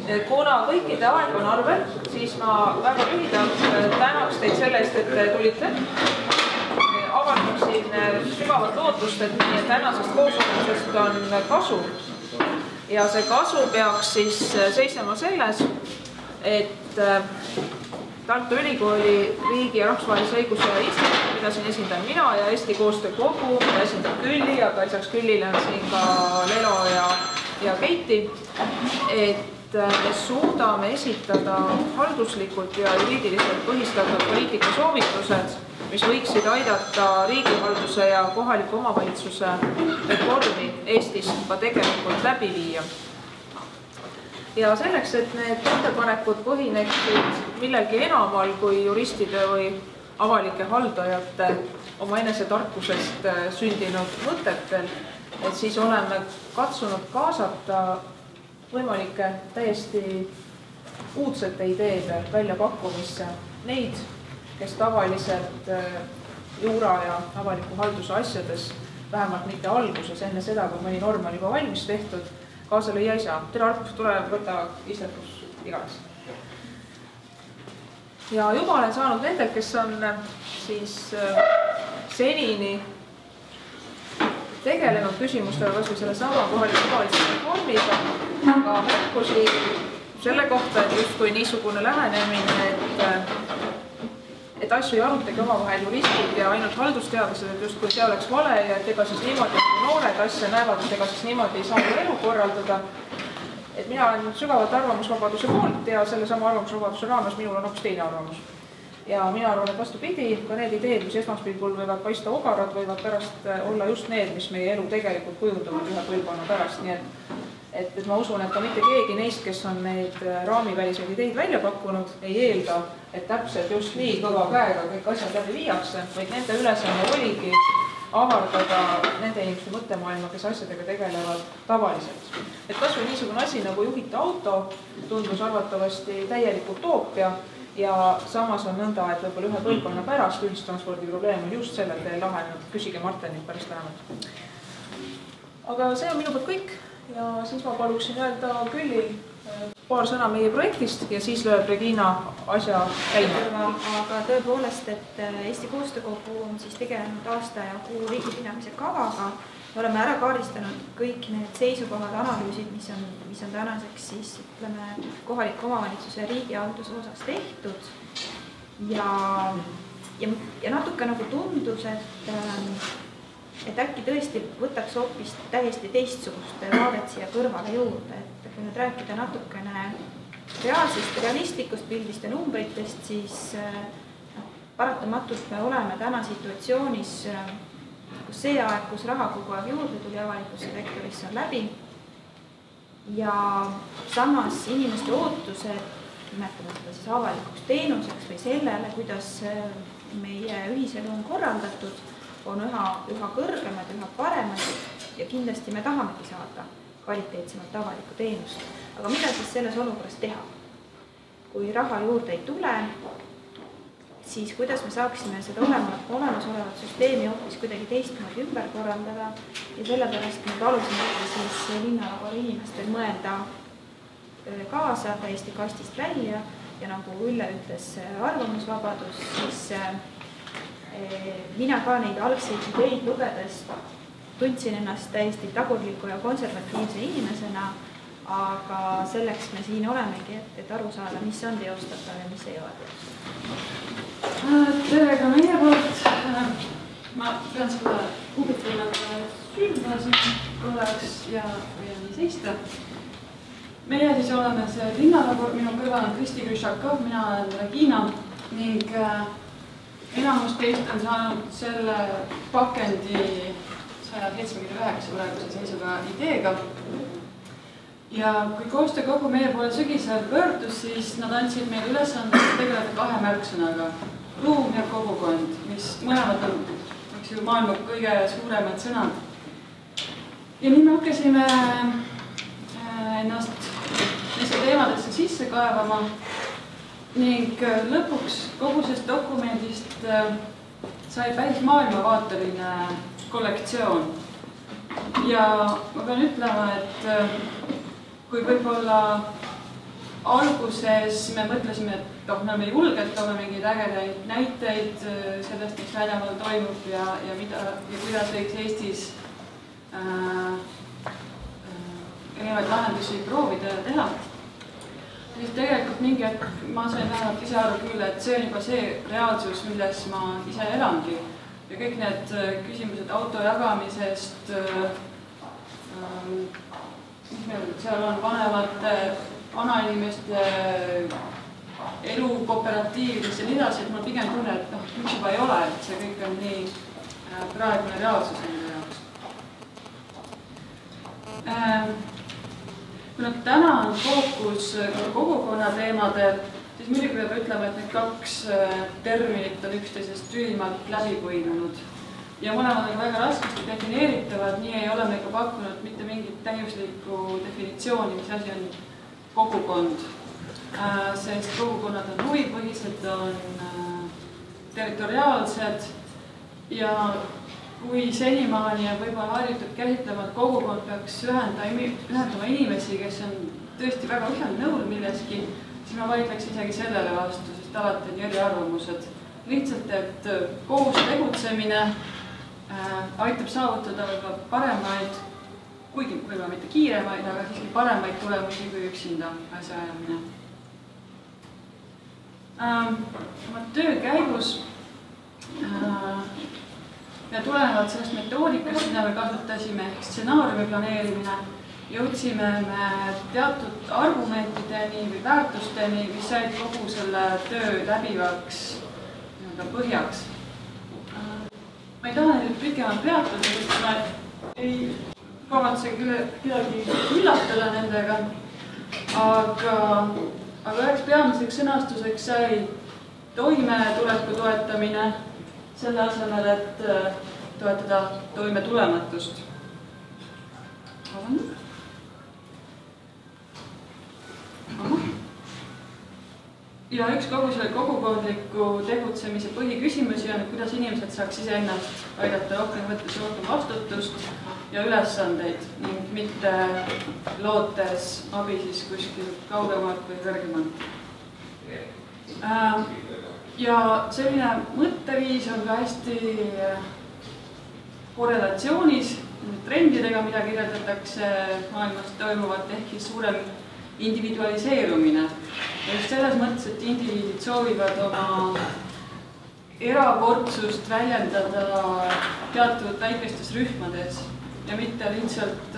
Kuna kõikide aeg on arvel, siis ma väga lühidalt tänaks teid selle eest, et te tulite. Avaldaksin sügavat lootust, et meie tänasest koosolemusest on kasu. Ja see kasu peaks siis seisnema selles, et Tartu Ülikooli riigi- ja rahvusvahelise õiguse instituut, mida siin esindan mina ja Eesti Koostöökogu, mida esindab Külli, aga lisaks Küllile on siin ka Lelo ja Keiti, et me suudame esitada halduslikult ja juriidiliselt põhistatud poliitikasoovitused, mis võiksid aidata riigihalduse ja kohaliku omavalitsuse reformi Eestis ka tegelikult läbi viia. Ja selleks, et need ettepanekud põhineksid millelgi enamal kui juristide või avalike haldajate oma enesetarkusest sündinud mõtetel, et siis oleme katsunud kaasata võimalike täiesti uudsete ideede väljapakkumisse neid, kes tavaliselt juura ja avaliku halduse asjades, vähemalt mitte alguses, enne seda, kui mõni norm on juba valmis tehtud, kaasa lüüa ei saa. Tere Arp, tule võtta istetus iganes. Ja juba olen saanud nendel, kes on siis senini tegelenud küsimustele kas või selle sama kohaliku omavalitsuse reformiga, aga märkusi selle kohta, et justkui niisugune lähenemine, et asju ei arutagi omavahel juristid ja ainult haldusteadlased, et justkui see oleks vale ja et ega siis niimoodi, kui noored asja näevad, et ega siis niimoodi ei saa elu korraldada. Et mina olen sügavalt arvamusvabaduse poolt ja selle sama arvamusvabaduse raames minul on hoopis teine arvamus. Ja mina arvan, et vastupidi, ka need ideed, mis esmaspilgul võivad paista ogarad, võivad pärast olla just need, mis meie elu tegelikult kujundavad ühe põlvkonna pärast. Nii et ma usun, et ka mitte keegi neist, kes on neid raamiväliseid ideid välja pakkunud, ei eelda, et täpselt just nii kõva käega kõik asjad läbi viiakse, vaid nende ülesanne oligi avardada nende inimeste mõttemaailma, kes asjadega tegelevad tavaliselt. Et kas või niisugune asi nagu juhita auto tundus arvatavasti täielik utoopia ja samas on nõnda, et võib-olla ühe põlvkonna pärast ühistranspordi probleem on just sellel teel lahenenud. Küsige Martenit pärast vähemalt. Aga see on minu poolt kõik ja siis ma paluksin öelda Küllil paar sõna meie projektist ja siis lööb Regina asja käima. Aga tõepoolest, et Eesti Koostöökogu on siis tegelenud aasta ja kuu riigipidamise kavaga. Me oleme ära kaardistanud kõik need seisukohad, analüüsid, mis on tänaseks siis, ütleme, kohaliku omavalitsuse ja riigihalduse osas tehtud. Ja natuke nagu tundus, et äkki tõesti võtaks hoopis täiesti teistsugust vaadet siia kõrvale juurde, et kui nüüd rääkida natukene realistlikust pildist ja numbritest, siis paratamatult me oleme täna situatsioonis, kus see aeg, kus raha kogu aeg juurde tuli avalikusse sektorisse on läbi ja samas inimeste ootused, nimetame seda siis avalikuks teenuseks või sellele, kuidas meie ühiselu on korraldatud, on üha kõrgemad, üha paremad ja kindlasti me tahamegi saada kvaliteetsemat avalikku teenust. Aga mida siis selles olukorras teha? Kui raha juurde ei tule, siis kuidas me saaksime seda olemasolevat süsteemi hoopis kuidagi teistmoodi ümber korraldada ja sellepärast me palusime siis linnalaval inimestel mõelda kaasa täiesti kastist välja ja nagu Ülle ütles arvamusvabadus, siis mina ka neid algseid ideid lugedes tundsin ennast täiesti tagurliku ja konservatiivse inimesena, aga selleks me siin olemegi, et aru saada, mis on teostatav ja mis ei ole teostatav. Tere ka meie poolt. Ma pean seda huvitavale sülda siin korraks ja võin nii seista. Meie siis oleme see linnalabor, minu kõrval on Kristi Krüšakov, mina olen Regina ning enamus teist on saanud selle pakendi 179 praeguse seisuga ideega. Ja kui koostöökogu meie poole sügisel pöördus, siis nad andsid meile ülesandeks tegeleda kahe märksõnaga. Ruum ja kogukond, mis mõlemad on maailma kõige suuremad sõnad. Ja nii me hakkasime ennast neisse teemadesse sisse kaevama ning lõpuks kogu sellest dokumendist sai päris maailmavaateline kollektsioon. Ja ma pean ütlema, et kui võib-olla alguses me mõtlesime, et me oleme julged, toome mingeid ägedaid näiteid sellest, mis väljamaal toimub ja kuidas võiks Eestis erinevaid lahendusi proovida ja teha. Siis tegelikult mingi hetk ma sain vähemalt ise aru küll, et see on juba see reaalsus, milles ma ise elangi. Ja kõik need küsimused auto jagamisest, seal on vanemate, vanainimeste elukooperatiividest ja nii edasi, et mul pigem tunne, et miks juba ei ole, et see kõik on nii praegune reaalsus enda jaoks. Kuna täna on fookus kogukonna teemadel, siis muidugi peab ütlema, et need kaks terminit on üksteisest ülimalt läbi põimunud. Ja mõlemad on väga raskesti defineeritavad, nii ei ole me ka pakkunud mitte mingit täiuslikku definitsiooni, mis asi on kogukond. Sest kogukonnad on huvipõhised, on territoriaalsed ja kui senimaani on võib-olla harjutud käsitlema, et kogukond peaks ühendama inimesi, kes on tõesti väga ühel nõul milleski, siis ma vaidleks isegi sellele vastu, sest alati on eriarvamused. Lihtsalt, et koos tegutsemine aitab saavutada võib-olla paremaid, kuigi võib-olla mitte kiiremaid, aga siiski paremaid tulemusi kui üksinda asja ajamine. Oma töö käigus ja tulenevalt sellest metoodikast, mida me kasutasime, ehk stsenaariumi planeerimine, jõudsime me teatud argumentideni või väärtusteni, mis said kogu selle töö läbivaks põhjaks. Ma ei taha nüüd pikemalt peatuda, sest ma ei kavatse kedagi üllatada nendega, aga üheks peamiseks sõnastuseks sai toimetuleku toetamine, selle asemel, et toetada toimetulematust. Ja üks kogu selle kogukondliku tegutsemise põhiküsimusi on, kuidas inimesed saaks iseennast aidata rohkem võttes rohkem vastutust ja ülesandeid ning mitte lootes abi siis kuskil kaugemalt või kõrgemalt. Ja selline mõtteviis on ka hästi korrelatsioonis trendidega, mida kirjeldatakse maailmas toimuvat, ehk suurem individualiseerumine. Just selles mõttes, et indiviidid soovivad oma erakordsust väljendada teatud väikestes rühmades ja mitte lihtsalt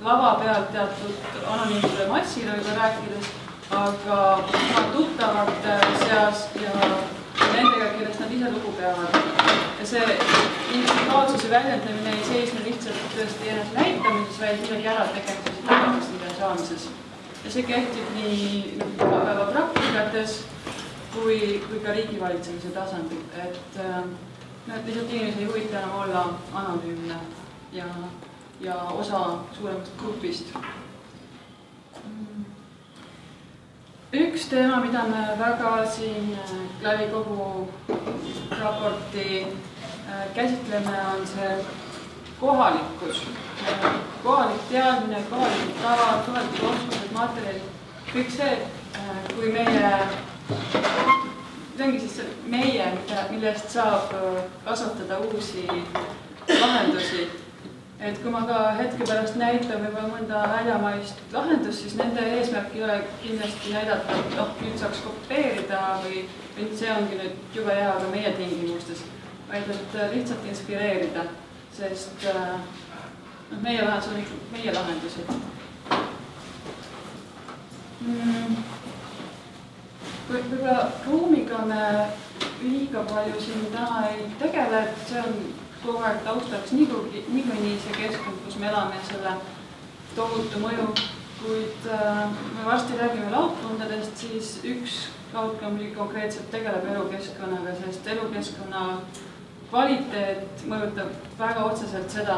lava pealt teatud anonüümsele massile võib rääkides, aga tuttavate seas ja nendega, kellest nad ise lugu peavad. Ja see individuaalsuse väljendamine ei seisne lihtsalt tõesti ennast näitamises, vaid midagi ära tegemises ja tagasiside saamises. Ja see kehtib nii päeva praktikates kui ka riigivalitsemise tasandil, et lihtsalt inimesi ei huvita enam olla anonüümne ja osa suuremast grupist. Üks teema, mida me väga siin läbi kogu raporti käsitleme, on see kohalikkus. Kohalik teadmine, kohalikud tavad, kohalikud oskused, materjalid, kõik see, kui see ongi siis meie, millest saab kasvatada uusi lahendusi. Et kui ma ka hetke pärast näitan võib-olla mõnda väljamaist lahendust, siis nende eesmärk ei ole kindlasti näidata, et nüüd saaks kopeerida või see ongi nüüd jube hea ka meie tingimustes, vaid et lihtsalt inspireerida, sest meie lahendus on ikka meie lahendused. Võib-olla ruumiga me liiga palju siin täna ei tegele, et see on kogu aeg taustaks niikuinii see keskkond, kus me elame selle tohutu mõju, kuid me varsti räägime laudkondadest, siis üks laudkond konkreetselt tegeleb elukeskkonnaga, sest elukeskkonna kvaliteet mõjutab väga otseselt seda,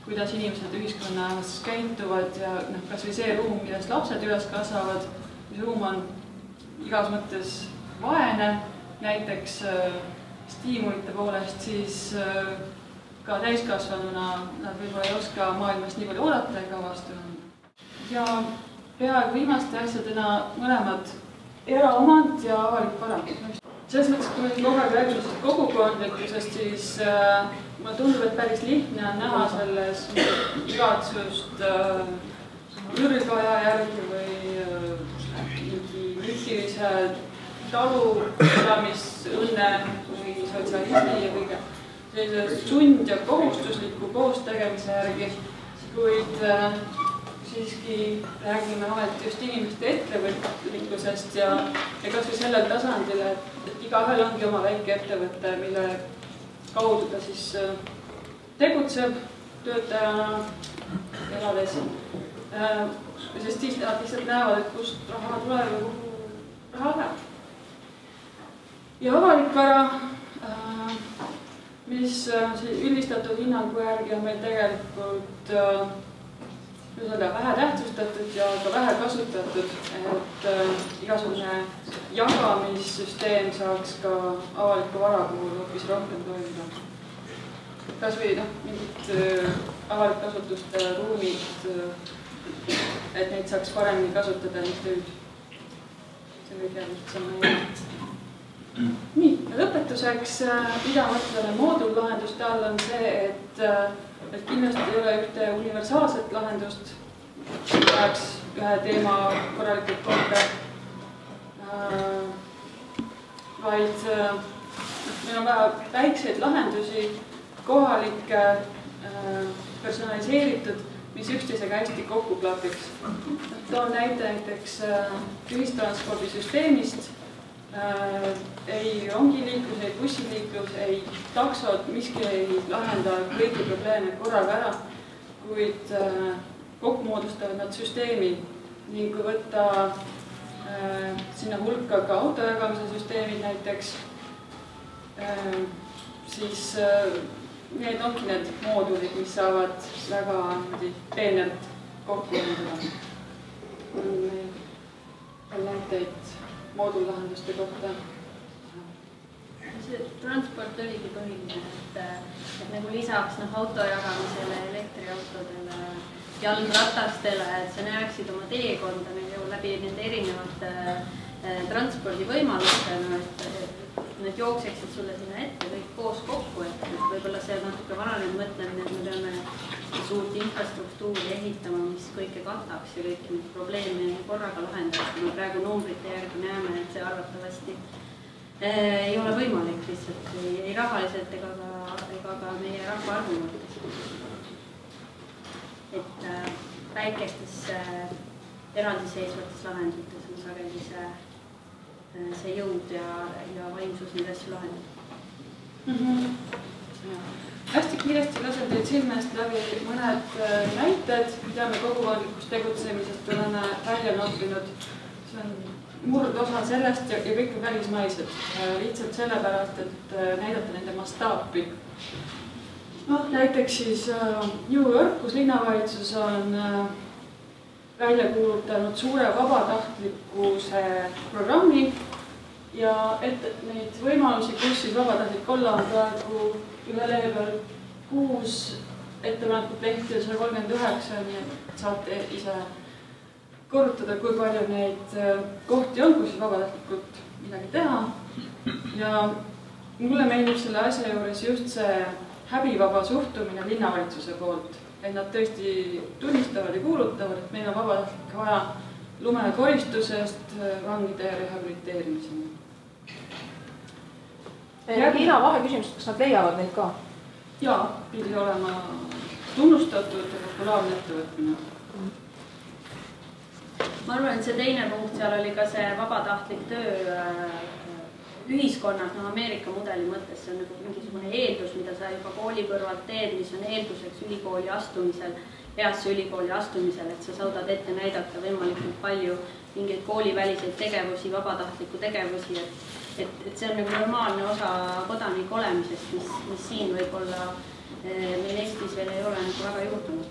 kuidas inimesed ühiskonnas käituvad ja kas või see ruum, millest lapsed üles kasvavad, mis ruum on igas mõttes vaene, näiteks stiimulite poolest, siis ka täiskasvanuna nad võib-olla ei oska maailmast nii palju oodata ega vastu anda. Ja peaaegu viimaste asjadena mõlemad eraomand ja avalik vara. Selles mõttes, kui me kogu aeg räägime kogukondlikkusest, siis mulle tundub, et päris lihtne on näha selles igatsust ürgaja järgi või mingi müstilise talupidamisõnne või sotsialismi ja kõige sellise sund- ja kohustusliku koostegemise järgi, kuid siiski räägime ometi just inimeste ettevõtlikkusest ja kas või sellel tasandil, et igaühel ongi oma väike ettevõte, mille kaudu ta siis tegutseb töötajana elades. Sest siis nad lihtsalt näevad, et kust raha tuleb ja kuhu raha läheb. Ja avalik vara, mis üldistatud hinnangu järgi on meil tegelikult vähe tähtsustatud ja ka vähe kasutatud, et igasugune jagamissüsteem saaks ka avaliku vara puhul hoopis rohkem toimida. Kas või mingid avalik kasutuste ruumid, et neid saaks paremini kasutada ning tööd. See kõige lihtsam meie. Nii, lõpetuseks, mida mõtleme moodullahenduste all on see, et kindlasti ei ole ühte universaalset lahendust, läheks ühe teema korralikult korda, vaid meil on vaja väikseid lahendusi, kohalikke, personaliseeritud, mis üksteisega hästi kokku klapiks. Toon näiteks ühistranspordisüsteemist, ei rongiliiklus, ei bussiliiklus, ei taksod, miski ei lahenda kõiki probleeme korraga ära, kuid kokku moodustavad nad süsteemi ning kui võtta sinna hulka ka autojagamise süsteemid näiteks, siis need ongi need moodulid, mis saavad väga peenelt kokku endada. On näiteid moodullahenduste kohta. See transport oligi põhiline, et nagu lisaks auto jagamisele, elektriautodele, jalgratastele, et sa näeksid oma teekonda läbi nende erinevate transpordivõimalustena, et need jookseksid sulle sinna ette kõik koos kokku, et võib-olla see natuke vananenud mõtlemine, et me peame suurt infrastruktuuri ehitama, mis kõike kataks ja kõiki probleeme korraga lahendaks. Me praegu numbrite järgi näeme, et see arvatavasti ei ole võimalik lihtsalt ei rahaliselt ega ka meie rahvaarvu mõttes. Et väikestes eraldiseisvates lahendites on sageli see jõud ja vaimsus neid asju lahendada. Hästi kiiresti lasen teid silmest läbi mõned näited, mida me kogukondlikust tegutsemisest oleme välja noppinud. See on murdosa sellest ja kõik on välismaised, lihtsalt sellepärast, et näidata nende mastaapi. Näiteks siis New York, kus linnavalitsus on välja kuulutanud suure vabatahtlikkuse programmi ja et neid võimalusi, kus siis vabatahtlik olla on praegu ühe lehe peal 6 ettepanekut lehti ja 139, nii et saate ise korrutada, kui palju neid kohti on, kus vabatahtlikult midagi teha. Ja mulle meeldib selle asja juures just see häbivaba suhtumine linnavalitsuse poolt, et nad tõesti tunnistavad ja kuulutavad, et meil on vabatahtlikke vaja lumekoristusest vangide rehabiliteerimiseni. Hiina vaheküsimus, kas nad leiavad neid ka? Jaa, pidi olema tunnustatud ja populaarne ettevõtmine. Ma arvan, et see teine punkt seal oli ka see vabatahtlik töö ühiskonnas, Ameerika mudeli mõttes, see on nagu mingisugune eeldus, mida sa juba kooli kõrvalt teed, mis on eelduseks ülikooli astumisel, heasse ülikooli astumisel, et sa saadad ette näidata võimalikult palju mingeid kooliväliseid tegevusi, vabatahtlikku tegevusi, et see on nagu normaalne osa kodanik olemisest, mis siin võib-olla meil Eestis veel ei ole nagu väga juhtunud.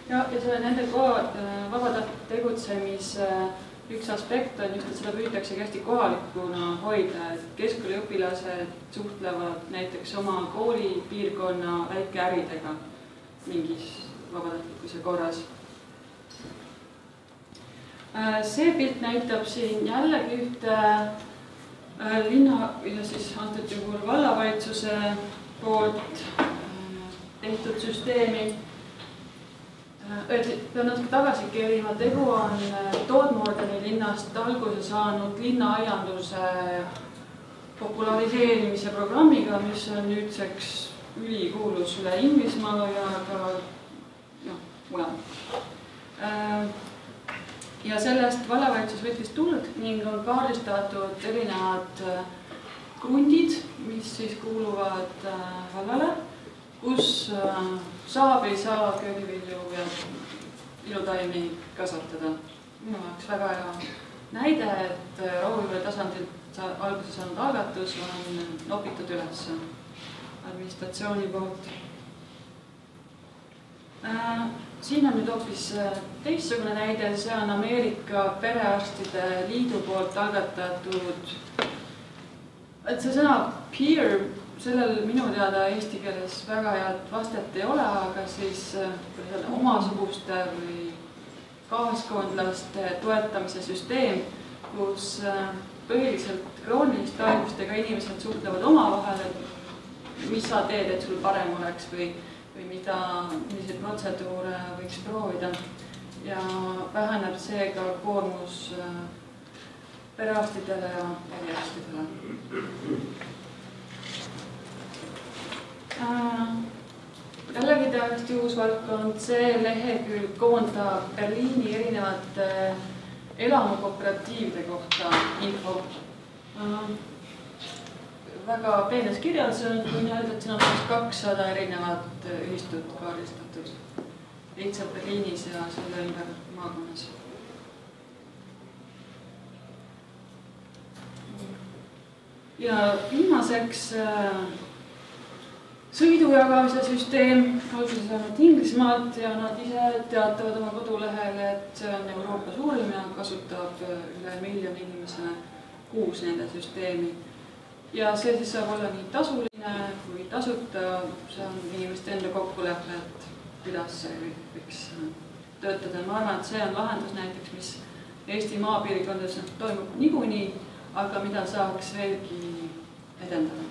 Ja see nende vabatahtlik tegutsemise üks aspekt on just, et seda püütaksegi hästi kohalikuna hoida, et keskkooliõpilased suhtlevad näiteks oma koolipiirkonna väikeäridega mingis vabatahtlikkuse korras. See pilt näitab siin jällegi ühte linna, siis antud juhul vallavalitsuse poolt tehtud süsteemi. Pean natuke tagasi kerima, tegu on Todmordeni linnast alguse saanud linnaaianduse populariseerimise programmiga, mis on nüüdseks ülikuulus üle Inglismaa ja ka mujal. Ja sellest vallavalitsus võttis tuld ning on kaardistatud erinevad krundid, mis siis kuuluvad vallale, kus saab ei saa köögivilju ja ilutaimi kasvatada. Minu jaoks väga hea näide, et Rohuküla tasandilt alguse saanud algatus on nopitud üles administratsiooni poolt. Siin on nüüd hoopis teistsugune näide, see on Ameerika Perearstide Liidu poolt algatatud. Et see sõna peer, sellel minu teada eesti keeles väga head vastet ei ole, aga siis omasuguste või kaaskondlaste toetamise süsteem, kus põhiliselt krooniliste haigustega inimesed suhtlevad omavahel, et mis sa teed, et sul parem oleks või milliseid protseduure võiks proovida ja väheneb seega koormus perearstidele ja eriarstidele. Jällegi täiesti uus valdkond, see lehekülg koondab Berliini erinevate elamukooperatiivide kohta info. Väga peenes kirjas on, kui öelda, et siin on 200 erinevat ühistut kaardistatud lihtsalt Berliinis ja selle ümber maakonnas. Ja viimaseks sõidujagamise süsteem, alguse saanud Inglismaalt ja nad ise teatavad oma kodulehel, et see on Euroopa suurim ja kasutab üle 1 miljoni inimesele kuus nende süsteemi. Ja see siis saab olla nii tasuline kui tasuta, see on inimeste enda kokkulepe, et kuidas see võiks töötada. Ma arvan, et see on lahendus näiteks, mis Eesti maapiirkondades toimub niikuinii, aga mida saaks veelgi edendada.